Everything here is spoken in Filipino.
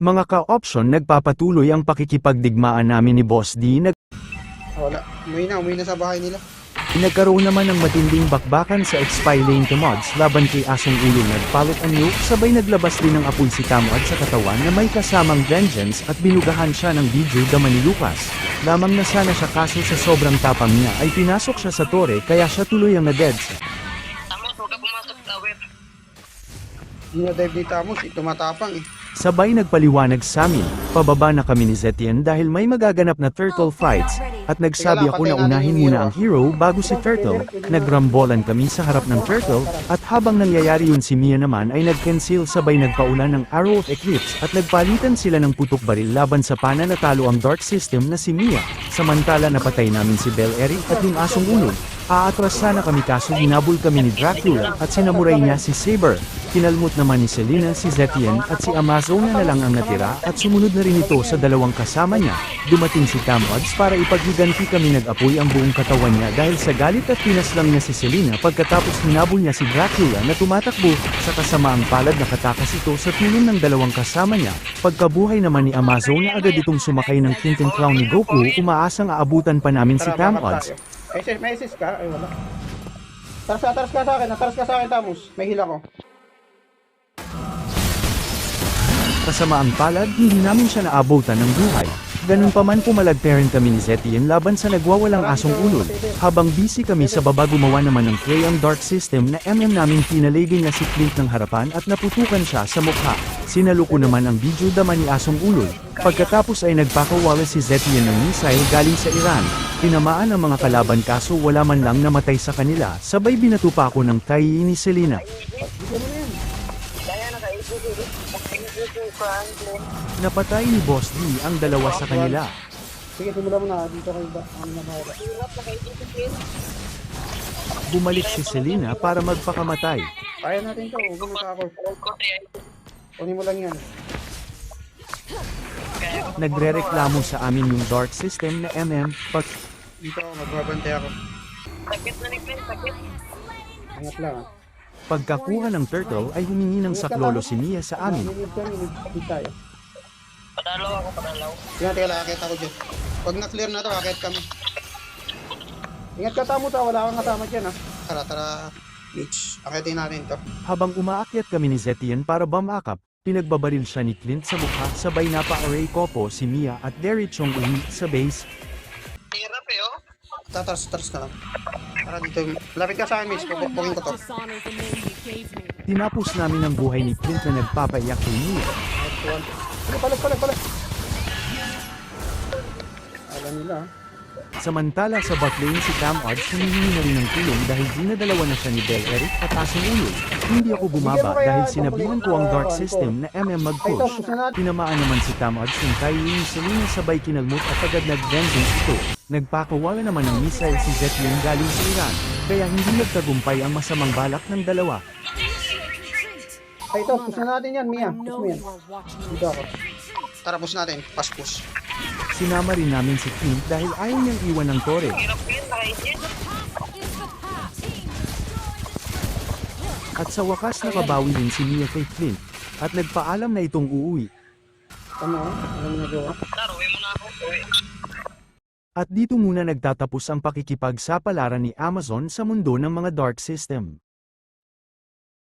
Mga ka-option, nagpapatuloy ang pakikipagdigmaan namin ni Boss D. Wala. Umuwi na sa bahay nila. Nagkaroon naman ng matinding bakbakan sa Expy Lane to Mods laban kay Asong Ulo. Nagpalit ang nuke, sabay naglabas din ng apoy si Tamod sa katawan na may kasamang vengeance at binugahan siya ng video dama ni Lucas. Lamang na sana siya, kaso sa sobrang tapang niya ay pinasok siya sa tore, kaya siya tuloy ang na-deads. Tamos, huwag ka pumasok sa tower. Dinadive ni Tamos, tumatapang eh. Sabay nagpaliwanag sa amin, pababa na kami ni Zetian dahil may magaganap na turtle fights, at nagsabi ako na unahin muna ang hero bago si Turtle. Nagrambolan kami sa harap ng Turtle, at habang nangyayari yun si Mia naman ay nag-cancel, sabay nagpaulan ng Arrow of Eclipse at nagpalitan sila ng putok baril laban sa pana. Natalo ang Dark System na si Mia, samantala napatay namin si Bel Eric at yung Asong Ulo. Aatras sana kami kaso hinabol kami ni Dracula at sinamuray niya si Saber. Kinalmot naman ni Selena si Zetian at si Amazona na lang ang natira, at sumunod na rin ito sa dalawang kasama niya. Dumating si Tamods para ipaghiganti kami, nag-apoy ang buong katawan niya dahil sa galit at pinaslang niya si Selena pagkatapos hinabol niya si Dracula na tumatakbo. Sa kasamaang palad nakatakas ito sa tulong ng dalawang kasama niya. Pagkabuhay naman ni Amazona, agad itong sumakay ng Clinton Crown ni Goku, umaasang aabutan pa namin si Tamods. May assist ka? Ay wala. Taras ka sa akin Tamos. May hila ko. Kasamaang palad, hindi namin siya naabutan ng buhay. Ganun pa man, pumalagperin kami ni Zetian laban sa nagwawalang Asong Ulol. Habang busy kami sa baba, gumawa naman ng play ang Dark System na namin pinaligin na si Clint ng harapan at naputukan siya sa mukha. Sinaluko naman ang video dama ni Asong Ulol. Pagkatapos ay nagpakawala si Zetian ng missile galing sa Iran. Tinamaan ang mga kalaban kaso wala man lang namatay sa kanila, sabay binato pa ako ng tayi ni Selena. Napatay ni Boss D ang dalawa sa kanila. Sige, simulan mo na. Dito kayo ba? Ang nabawala. Bumalik si Selena para magpakamatay. Kaya natin to. Huwag mo ako. Kunin mo lang yan. Nagrereklamo sa amin yung Dark System na Dito ako, magbabantay ako. Sakit na ni Clint, sakit. Angat lang ah. Pagkakuha ng Turtle ay humingi ng saklolo si Mia sa amin. Hindi tayo. Padalaw ako, padalaw. Tingnan, akit ako dyan. Pag na-clear na to, akit kami. Ingat ka Tamo, wala kang kasama dyan ah. Tara, Mitch. Akitin natin to. Habang umaakyat kami ni Zetian para bumakap, pinagbabaril siya ni Clint sa mukha, sabay napa-array ko po si Mia at Derichong uwi sa base. Hirap eh, oh. Taras ka lang. Tara dito. Lapit ka sa akin, Mitch. Pupukin ko to. Tinapos namin ang buhay ni Clint na nagpapaiyak kay Mia. Palag. Alam nila ah. Samantala sa botlane si Tamods humihingi na rin ng tulong dahil dinadalawa na siya ni Bel Eric at Asong Ulo. Hindi ako bumaba dahil sinabihan ko ang Dark System na mag-push. Tinamaan naman si Tamods ng tayo ni Selena, sabay kinalmot at agad nag-vengeance ito. Nagpakawala naman ng missile si Zetian galing sa Iran, kaya hindi nagtagumpay ang masamang balak ng dalawa. Ay ito, push na natin yan, Mia. Push mo yan. Dito ako. Tara, push natin. Push. Sinama rin namin si Clint dahil ayaw niyang iwan ng tore. Hirap yun, nakaisip. At sa wakas nakabawi din si Mia kay Clint, at nagpaalam na itong uuwi. Ano? Alam na gawa? Tara, uwi mo na ako. Uwi. At dito muna nagtatapos ang pakikipagsapalaran ni Amazon sa mundo ng mga Dark System.